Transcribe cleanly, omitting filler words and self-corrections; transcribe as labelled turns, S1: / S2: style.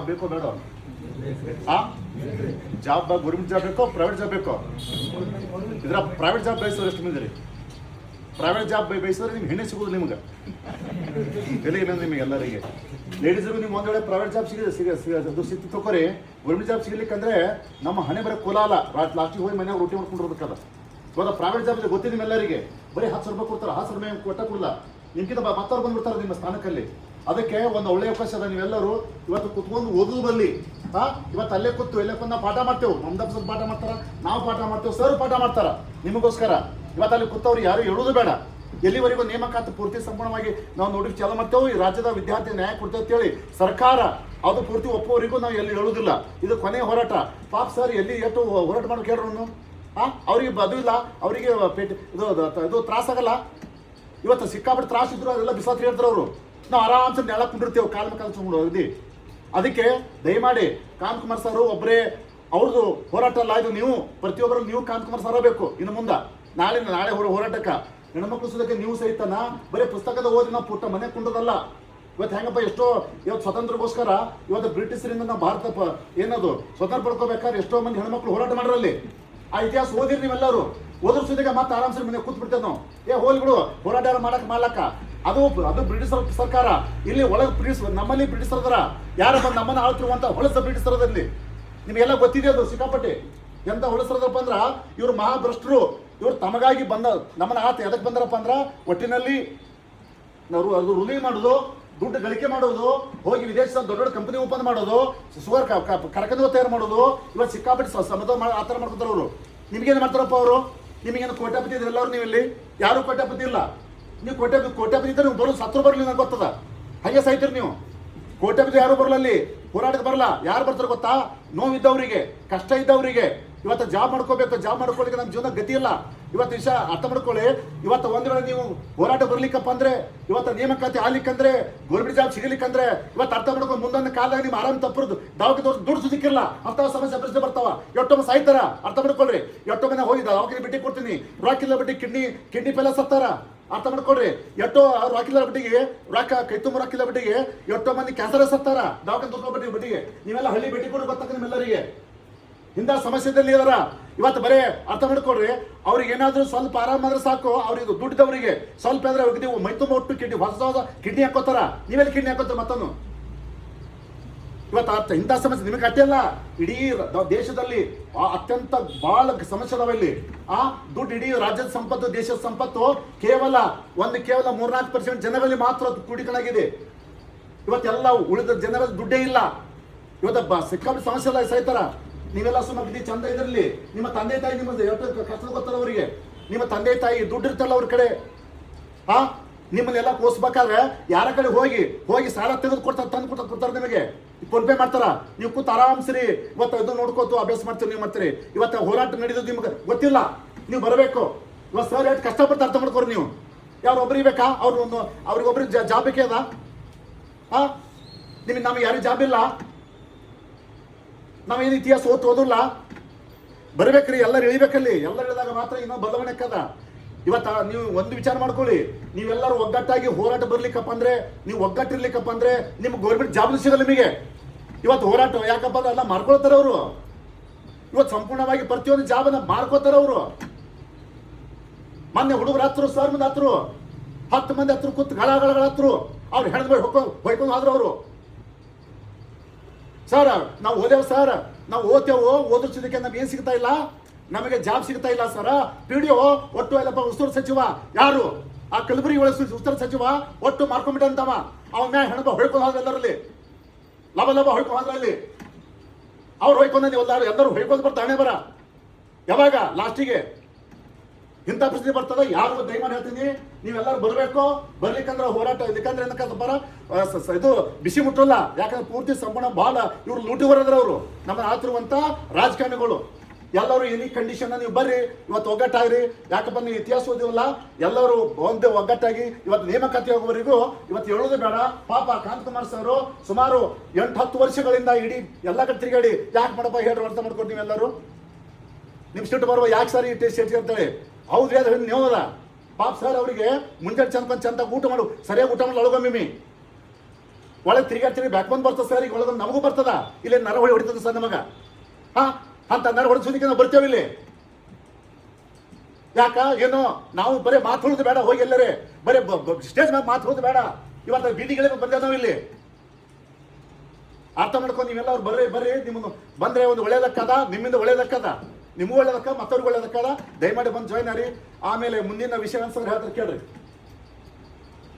S1: Job ಬೇಕೋ ಬೇಡ? Job government job ಬೇಕೋ ಪ್ರೈವೇಟ್ ಜಾಬ್ ಬೇಕೋ? ಇದ್ರ ಪ್ರೈವೇಟ್ ಜಾಬ್ ಬಯಸೋರು ಎಷ್ಟು ಮಂದಿ ರೀ? ಪ್ರೈವೇಟ್ ಜಾಬ್ ಬಯಸಿದ್ರೆ ನಿಮ್ಗೆ ಹೆಣ್ಣೆ ಸಿಗೋದು ನಿಮ್ಗೆ ಎಲ್ಲಿಗೆ ನಿಮಗೆ ಎಲ್ಲರಿಗೆ ಲೇಡೀಸ್ಗೂ ನಿಮ್ಗೆ ಒಂದು ವೇಳೆ ಪ್ರೈವೇಟ್ ಜಾಬ್ ಅದು ಸಿಕ್ತು ತಗೋರಿ. ಗೌರ್ಮೆಂಟ್ ಜಾಬ್ ಸಿಗ್ಲಿಕ್ಕಂದ್ರೆ ನಮ್ಮ ಹಣೆ ಬರೋ ಕುಲ ಅಲ್ಲ, ಲಾಸ್ಟಿಗೆ ಹೋಗಿ ಮನೆಯಾಗ ರೊಟ್ಟಿ ಮಾಡ್ಕೊಂಡಿರ್ಬೇಕಲ್ಲ. ಇವಾಗ ಪ್ರೈವೇಟ್ ಜಾಬ್ ಗೊತ್ತಿದೆ ನಿಮ್ಮೆಲ್ಲರಿಗೆ, ಬರೀ 10 ರೂಪಾಯಿ ಕೊಡ್ತಾರೆ, 10 ರೂಪಾಯಿ ಕೊಟ್ಟ ಕೊಡಲ್ಲ, ನಿಮ್ಗಿಂತ ಮತ್ತವ್ರು ಬಂದ್ಬಿಡ್ತಾರೆ ನಿಮ್ಮ ಸ್ಥಾನಕ್ಕಲ್ಲಿ. ಅದಕ್ಕೆ ಒಂದು ಒಳ್ಳೆಯ ಅವಕಾಶ ಅದ. ನೀವೆಲ್ಲರೂ ಇವತ್ತು ಕುತ್ಕೊಂಡು ಓದುದು ಬರಲಿ. ಇವತ್ತು ಅಲ್ಲೇ ಕೂತು ಎಲ್ಲೇ ನಾವು ಪಾಠ ಮಾಡ್ತೇವೆ, ನಮ್ದು ಪಾಠ ಮಾಡ್ತಾರ, ನಾವು ಪಾಠ ಮಾಡ್ತೇವೆ, ಸರ್ ಪಾಠ ಮಾಡ್ತಾರ ನಿಮಗೋಸ್ಕರ. ಇವತ್ತು ಅಲ್ಲಿ ಕೂತವ್ರು ಯಾರು ಹೇಳೋದು ಬೇಡ. ಎಲ್ಲಿವರೆಗೂ ನೇಮಕಾತಿ ಪೂರ್ತಿ ಸಂಪೂರ್ಣವಾಗಿ ನಾವು ನೋಡಿ ಚಾಲು ಮಾಡ್ತೇವೆ, ಈ ರಾಜ್ಯದ ವಿದ್ಯಾರ್ಥಿ ನ್ಯಾಯ ಕೊಡ್ತೇವೆ ಅಂತೇಳಿ ಸರ್ಕಾರ ಅದು ಪೂರ್ತಿ ಒಪ್ಪುವವರೆಗೂ ನಾವು ಎಲ್ಲಿ ಹೇಳುವುದಿಲ್ಲ. ಇದು ಕೊನೆಯ ಹೋರಾಟ. ಪಾಪ ಸರ್ ಎಲ್ಲಿ ಎಷ್ಟು ಹೋರಾಟ ಮಾಡೋಕೆ ಹೇಳ್ರು ಅವ್ರಿಗೆ ಅದು ಇಲ್ಲ, ಅವರಿಗೆ ಇದು ತ್ರಾಸಾಗಲ್ಲ. ಇವತ್ತು ಸಿಕ್ಕಾಬಿಟ್ಟು ತ್ರಾಸ ಇದ್ರು ಅದೆಲ್ಲ ಬಿಸಾತ್ರಿ ಹೇಳ್ತಾರೆ ಅವರು. ನಾವು ಆರಾಮ್ಸೆ ನೆಲ ಕುಂಡಿರ್ತೇವೆ ಕಾಲ ಕಲ್ಸ್ಕೊಂಡು ಹೋಗಿ. ಅದಕ್ಕೆ ದಯಮಾಡಿ ಕಾಂತಕುಮಾರ್ ಸರ್ ಒಬ್ಬರೇ ಅವ್ರದ್ದು ಹೋರಾಟ ಅಲ್ಲ ಇದು. ನೀವು ಪ್ರತಿಯೊಬ್ಬರು ನೀವು ಕಾಂತಕುಮಾರ್ ಸರ್ ಬೇಕು ಇನ್ನು ಮುಂದೆ. ನಾಳೆ ಹೋರಾಟಕ್ಕೆ ಹೆಣ್ಮಕ್ಳು ಸೋದಕ್ಕೆ ನೀವು ಸಹಿತನ ಬರೀ ಪುಸ್ತಕದ ಓದಿ ನಾವು ಪುಟ್ಟ ಮನೆ ಕುಂಡದಲ್ಲ. ಇವತ್ತು ಹೆಂಗಪ್ಪ ಎಷ್ಟೋ ಇವತ್ತು ಸ್ವತಂತ್ರಗೋಸ್ಕರ ಇವತ್ತು ಬ್ರಿಟಿಷರಿಂದ ನಾವು ಭಾರತ ಏನದು ಸ್ವತಂತ್ರ ಪಡ್ಕೋಬೇಕಾದ್ರೆ ಎಷ್ಟೋ ಮಂದಿ ಹೆಣ್ಮಕ್ಳು ಹೋರಾಟ ಮಾಡ್ರಲ್ಲಿ. ಆ ಇತಿಹಾಸ ಓದಿರಿ ನೀವೆಲ್ಲರೂ. ಓದ್ರ ಸುದ್ದಿಗೆ ಮತ್ತೆ ಆರಾಮ್ಸೆ ಮನೆ ಕೂತ್ ಬಿಡ್ತೇವೆ ನಾವು. ಹೋಲ್ ಬಿಡು ಹೋರಾಟ ಮಾಡ್ಲಕ್ಕ. ಅದು ಬ್ರಿಟಿಷ್ ಸರ್ಕಾರ. ಇಲ್ಲಿ ಒಳಗೆ ಬ್ರಿಟಿಷ್ ನಮ್ಮಲ್ಲಿ ಬ್ರಿಟಿಷರ್ ಅದರ ಯಾರು ಬಂದು ನಮ್ಮನ್ನು ಆಳ್ತಿರುವಂತ ಹೊಳಸ ಬ್ರಿಟಿಷರದಲ್ಲಿ ನಿಮಗೆಲ್ಲ ಗೊತ್ತಿದೆ. ಅದು ಸಿಕ್ಕಾಪಟ್ಟೆ ಎಂತ ಹೊಳಸರದಪ್ಪ ಅಂದ್ರ ಇವ್ರು ಮಹಾಭ್ರಷ್ಟರು. ಇವ್ರು ತಮಗಾಗಿ ಬಂದ ನಮ್ಮನ್ನ ಎದಕ್ಕೆ ಬಂದಾರಪ್ಪ ಅಂದ್ರ ಒಟ್ಟಿನಲ್ಲಿ ಅದು ರುಲಿ ಮಾಡೋದು, ದುಡ್ಡು ಗಳಿಕೆ ಮಾಡೋದು, ಹೋಗಿ ವಿದೇಶದ ದೊಡ್ಡ ದೊಡ್ಡ ಕಂಪನಿ ಓಪನ್ ಮಾಡೋದು, ಸುಗರ್ ಕಾರ್ಖಾನೆ ತಯಾರು ಮಾಡೋದು. ಇವತ್ತು ಸಿಕ್ಕಾಪಟ್ಟೆ ಆ ಥರ ಮಾಡ್ಕೊತಾರೆ ಅವರು. ನಿಮ್ಗೇನು ಮಾಡ್ತಾರಪ್ಪ ಅವರು? ನಿಮಗೇನು ಕೋಟ್ಯಾಪತಿ ಇದ್ರೆ ಎಲ್ಲರೂ ನೀವು ಇಲ್ಲಿ ಯಾರು ಕೋಟ್ಯಾಪತಿ ಇಲ್ಲ. ನೀವು ಕೋಟ್ಯಾಪತಿ ಇದ್ರೆ ನೀವು ಬರೋದು ಸತ್ರು ಬರಲಿ ನಂಗೆ ಗೊತ್ತದ. ಹಾಗೆ ಸಾಯ್ತೀರಿ ನೀವು. ಕೋಟ್ಯಾಪತಿ ಯಾರು ಬರಲ್ಲ ಅಲ್ಲಿ, ಹೋರಾಟಕ್ಕೆ ಬರಲ್ಲ. ಯಾರು ಬರ್ತಾರೆ ಗೊತ್ತಾ? ನೋವಿದ್ದವರಿಗೆ, ಕಷ್ಟ ಇದ್ದವರಿಗೆ. ಇವತ್ತು ಜಾಬ್ ಮಾಡ್ಕೋಬೇಕು, ಜಾಬ್ ಮಾಡ್ಕೊಳ್ಳಿಕ್ಕೆ ನಮ್ಮ ಜೀವನ ಗತಿ ಇಲ್ಲ. ಇವತ್ತು ವಿಷಯ ಅರ್ಥ ಮಾಡ್ಕೊಳ್ಳಿ. ಇವತ್ತು ಒಂದು ವೇಳೆ ನೀವು ಹೋರಾಟ ಬರ್ಲಿಕ್ಕಪ್ಪ ಅಂದ್ರೆ, ಇವತ್ತು ನೇಮಕಾತಿ ಆಗ್ಲಿಕ್ಕಂದ್ರೆ, ಗೌರ್ಮೆಂಟ್ ಜಾಬ್ ಸಿಗಲಿಕ್ಕಂದ್ರೆ ಇವತ್ತು ಅರ್ಥ ಮಾಡ್ಕೊಂಡು ಮುಂದೊಂದು ಕಾಲದಾಗ ನೀವು ಆರಾಮ್ ತಪ್ಪರದು ದವಾಖಾನೆ ದುಡ್ಡು ಸುದಿಕ್ಕಿಲ್ಲ ಅಂತ ಸಮಸ್ಯೆ ಪರಿಸ್ಥಿತಿ ಬರ್ತಾವ. ಎಷ್ಟೊಮ್ಮೆ ಸಾಯ್ತಾರ. ಅರ್ಥ ಮಾಡ್ಕೊಳ್ರಿ. ಎಷ್ಟೊಮ್ಮೆ ಹೋಗಿದ್ದ ದವಾಖಾನೆ ಬಿಟ್ಟಿ ಕೊಡ್ತೀನಿ, ರಾಕಿಲ್ಲ ಬಿಟ್ಟು ಕಿಡ್ನಿ ಪೆಲ್ಲ ಸತ್ತಾರ. ಅರ್ಥ ಮಾಡ್ಕೊಳ್ರಿ. ಎಷ್ಟೋ ರಾಕಿಲ್ಲ ಬಿಟ್ಟಿಗೆ ಕೈ ತುಂಬ ರಾಕಿಲ್ಲ ಬಿಟ್ಟಿಗೆ ಎಷ್ಟೋ ಮಂದಿ ಕ್ಯಾನ್ಸರ್ ಸತ್ತಾರ ದವಾಖಾನೆ ದುಡ್ಡು ಬಿಟ್ಟಿಗೆ. ನೀವೆಲ್ಲ ಹಳ್ಳಿ ಭೇಟಿ ಕೊಡು ಗೊತ್ತಾಗ ನಿಮ್ಮೆಲ್ಲರಿಗೆ ಇಂಥ ಸಮಸ್ಯೆದಲ್ಲಿ ಇದಾರ. ಇವತ್ತು ಬರೇ ಅರ್ಥ ಮಾಡ್ಕೊಡ್ರಿ. ಅವ್ರಿಗೆ ಏನಾದ್ರೂ ಸ್ವಲ್ಪ ಆರಾಮಾದ್ರೆ ಸಾಕು. ಅವ್ರಿಗೆ ದುಡ್ಡಿದವರಿಗೆ ಸ್ವಲ್ಪ ಆದ್ರೆ ನೀವು ಮೈ ತುಂಬ ಒಟ್ಟು ಹೊಸ ಕಿಡ್ನಿ ಹಾಕೋತಾರ. ನೀವೆಲ್ಲಿ ಕಿಡ್ನಿ ಹಾಕೋತಾರ ಮತ್ತನ್ನು? ಇವತ್ತು ಅರ್ಥ ಇಂಥ ಸಮಸ್ಯೆ ನಿಮಗೆ ಅಟ್ಟಿಯಲ್ಲ. ಇಡೀ ದೇಶದಲ್ಲಿ ಅತ್ಯಂತ ಬಹಳ ಸಮಸ್ಯೆ ಅದಾವ ಇಲ್ಲಿ. ದುಡ್ಡು ಇಡೀ ರಾಜ್ಯದ ಸಂಪತ್ತು, ದೇಶದ ಸಂಪತ್ತು ಕೇವಲ 3-4% ಜನರಲ್ಲಿ ಮಾತ್ರ ಕೂಡಿಕಲಾಗಿದೆ. ಇವತ್ತೆಲ್ಲ ಉಳಿದ ಜನರ ದುಡ್ಡೇ ಇಲ್ಲ. ಇವತ್ತು ಸಿಕ್ಕಾಪಟ್ಟೆ ಸಮಸ್ಯೆ ಎಲ್ಲ ಸಾಯ್ತಾರ. ನೀವೆಲ್ಲ ಸುಮ್ಮನೆ ಚಂದ ಇದ್ರಲ್ಲಿ ನಿಮ್ಮ ತಂದೆ ತಾಯಿ ನಿಮ್ಮ ಕಷ್ಟ ಗೊತ್ತಲ್ಲ ಅವರಿಗೆ. ನಿಮ್ಮ ತಂದೆ ತಾಯಿ ದುಡ್ಡು ಇರ್ತಲ್ಲ ಅವ್ರ ಕಡೆ. ನಿಮ್ಮನ್ನೆಲ್ಲ ಕೋಸ್ಬೇಕಾದ್ರೆ ಯಾರ ಕಡೆ ಹೋಗಿ ಸಾಲ ತೆಗೆದು ತಂದು ಕೊಡ್ತಾರೆ ನಿಮಗೆ. ಫೋನ್ ಪೇ ಮಾಡ್ತಾರ. ನೀವು ಕೂತು ಆರಾಮ್ಸರಿ ಇವತ್ತು ಇದು ನೋಡ್ಕೋತು ಅಭ್ಯಾಸ ಮಾಡ್ತೀರಿ. ನೀವು ಮಾಡ್ತೀರಿ. ಇವತ್ತು ಹೋರಾಟ ನಡೆಯೋದು ನಿಮ್ಗೆ ಗೊತ್ತಿಲ್ಲ. ನೀವು ಬರಬೇಕು. ಇವತ್ತು ಸರ್ ಎಷ್ಟು ಕಷ್ಟಪಟ್ಟು ಅರ್ಥ ಮಾಡ್ಕೋರಿ ನೀವು. ಯಾರು ಒಬ್ರಿಗೆ ಬೇಕಾ? ಅವ್ರಿಗೊಬ್ರಿಗೆ ಜಾಬ್ ಬೇಕೇ ಅದ? ನಮಗೆ ಯಾರಿಗೆ ಜಾಬ್ ಇಲ್ಲ. ನಾವೇನು ಇತಿಹಾಸ ಓದೋದಿಲ್ಲ. ಬರಬೇಕ್ರಿ. ಎಲ್ಲರೂ ಇಳಿಬೇಕಲ್ಲಿ. ಎಲ್ಲರೂ ಇಳಿದಾಗ ಮಾತ್ರ ಇನ್ನೂ ಬದಲಾವಣೆ ಅಕ್ಕದ. ಇವತ್ತ ನೀವು ಒಂದು ವಿಚಾರ ಮಾಡ್ಕೊಳ್ಳಿ. ನೀವೆಲ್ಲರೂ ಒಗ್ಗಟ್ಟಾಗಿ ಹೋರಾಟ ಬರ್ಲಿಕ್ಕಪ್ಪ ಅಂದ್ರೆ, ನೀವು ಒಗ್ಗಟ್ಟಿರ್ಲಿಕ್ಕಪ್ಪ ಅಂದ್ರೆ ನಿಮ್ಗೆ ಗೌರ್ಮೆಂಟ್ ಜಾಬ್ ಸಿಗಲ್ಲ ನಿಮಗೆ. ಇವತ್ತು ಹೋರಾಟ ಯಾಕಪ್ಪ ಅಂದ್ರೆ ಎಲ್ಲ ಮಾಡ್ಕೊಳ್ತಾರೆ ಅವರು. ಇವತ್ತು ಸಂಪೂರ್ಣವಾಗಿ ಪ್ರತಿಯೊಂದು ಜಾಬನ್ನ ಮಾಡ್ಕೋತಾರೆ ಅವರು. ಮೊನ್ನೆ ಹುಡುಗರು ಹತ್ರು, ಸರ್ ಮಂದಿ ಹತ್ರು, 10 ಮಂದಿ ಹತ್ರು ಕೂತು ಗಳ ಹತ್ರು. ಅವ್ರು ಹೆಣದ ಮೇಲೆ ಹೊಯ್ಕೊಂಡು ಆದ್ರು ಅವರು. ಸರ್ ನಾವು ಓದೇವು ಸರ್, ನಾವು ಓದ್ತೇವು, ಓದಿಸೋದಕ್ಕೆ ನಮ್ಗೆ ಏನು ಸಿಗ್ತಾ ಇಲ್ಲ, ನಮಗೆ ಜಾಬ್ ಸಿಗ್ತಾ ಇಲ್ಲ ಸರ್. PDO ಒಟ್ಟು ಎಲ್ಲಪ್ಪ ಉಸ್ತುವಾರಿ ಸಚಿವ ಯಾರು ಆ ಕಲಬುರಗಿ ಉಸ್ತುವಾರಿ ಸಚಿವ ಒಟ್ಟು ಮಾರ್ಕೊಂಡ್ಬಿಟ್ಟಂತವ. ಅವನ ಮ್ಯಾಗ ಹೆಣಬ ಹೊಯ್ಕೊಂಡು ಹೋದ್ರೆ ಎಲ್ಲರಲ್ಲಿ ಲಭ ಹೊಯ್ಕೊಂಡು ಹೋದ್ರಲ್ಲಿ ಅವ್ರು ಹೊಯ್ಕೊಂಡ ಎಲ್ಲರೂ ಹೊಯ್ಕೊಂಡು ಬರ್ತಾರೆ. ಹಣೆ ಬರ ಯಾವಾಗ ಲಾಸ್ಟಿಗೆ ಇಂಥ ಪರಿಸ್ಥಿತಿ ಬರ್ತದ. ಯಾರು ದಯಮಾಡಿ ಹೇಳ್ತೀನಿ, ನೀವೆಲ್ಲರೂ ಬರಬೇಕು. ಬರ್ಲಿಕ್ಕಂದ್ರೆ ಹೋರಾಟ ಇದಕ್ಕಂದ್ರೆ ಇದು ಬಿಸಿ ಮುಟ್ಟಲ್ಲ. ಯಾಕಂದ್ರೆ ಪೂರ್ತಿ ಸಂಪೂರ್ಣ ಬಹಳ ಇವ್ರು ಲೂಟಿ ಬರೋದ್ರ ಅವರು ನಮ್ಮ ಆತಿರುವಂತ ರಾಜಕಾರಣಿಗಳು. ಎಲ್ಲರೂ ಎನಿ ಕಂಡೀಷನ್ ನೀವು ಬರ್ರಿ. ಇವತ್ತು ಒಗ್ಗಟ್ಟಾಗ್ರಿ. ಯಾಕಪ್ಪ ನೀವು ಇತಿಹಾಸ ಓದಿವಲ್ಲ, ಎಲ್ಲರೂ ಒಂದೇ ಒಗ್ಗಟ್ಟಾಗಿ ಇವತ್ತು ನೇಮಕಾತಿ ಹೋಗುವವರೆಗೂ ಇವತ್ತು ಹೇಳೋದು ಬೇಡ. ಪಾಪ ಕಾಂತಕುಮಾರ್ ಸರ್ ಸುಮಾರು 8-10 ವರ್ಷಗಳಿಂದ ಇಡೀ ಎಲ್ಲ ಕಡೆ ತಿರುಗಾಡಿ ಯಾಕೆ ಮಾಡಪ್ಪ ಹೇಳ್ರಿ ಅರ್ಥ ಮಾಡ್ಕೊಂಡು ನೀವೆಲ್ಲರೂ ನಿಮ್ಮ ಸಿಟ್ಟು ಬರುವ ಯಾಕೆ ಸರ್ ಈ ಟೇಸ್ಟ್ ಅಂತೇಳಿ. ಹೌದ್ರಿ ಅದು ನೀವದ ಪಾಪ ಸರ್ ಅವರಿಗೆ ಮುಂಜಾನೆ ಚಂದ ಊಟ ಮಾಡು, ಸರಿಯಾಗಿ ಊಟ ಮಾಡಿ ಒಳಗೊಮ್ಮಿ ಒಳಗೆ ತಿರುಗಾಡ್ತೀರಿ ಬ್ಯಾಕ್ ಬಂದ್ ಬರ್ತದೆ ಸರ್. ಈಗ ಒಳಗೆ ನಮಗೂ ಬರ್ತದ, ಇಲ್ಲಿ ನರ ಹೊಡಿತದೆ ಸರ್ ನಮಗ. ಹಾ, ಅಂತ ನರ ಹೊಡಿಸೋದಕ್ಕೆ ನಾವು ಬರ್ತೇವೆ ಇಲ್ಲಿ. ಯಾಕ ಏನೋ ನಾವು ಬರೀ ಮಾತು ಹೇಳೋದು ಬೇಡ, ಹೋಗಿ ಎಲ್ಲರೇ ಬರೀ ಸ್ಟೇಜ್ ಮೇಲೆ ಮಾತು ಹೇಳೋದು ಬೇಡ. ಇವತ್ತು ಬೀದಿಗಳಿಗೆ ಬಂದ ನಾವು ಇಲ್ಲಿ ಅರ್ಥ ಮಾಡ್ಕೊಂಡು ನೀವೆಲ್ಲ ಅವ್ರು ಬರ್ರಿ ನಿಮ್ಮನ್ನು ಬಂದ್ರೆ ಒಂದು ಒಳ್ಳೇದಕ್ಕದ, ನಿಮ್ಮಿಂದ ಒಳ್ಳೇದಕ್ಕದ, ನಿಮಗೂ ಒಳ್ಳೇದಕ್ಕ, ಮತ್ತವ್ರಿಗೆ ಒಳ್ಳೇದಕ್ಕದ. ದಯಮಾಡಿ ಬಂದು ಜಾಯ್ನ್ ಆಗಿ. ಆಮೇಲೆ ಮುಂದಿನ ವಿಷಯ ಅನ್ಸಂದ್ರೆ ಹೇಳ್ತಾರೆ ಕೇಳ್ರಿ.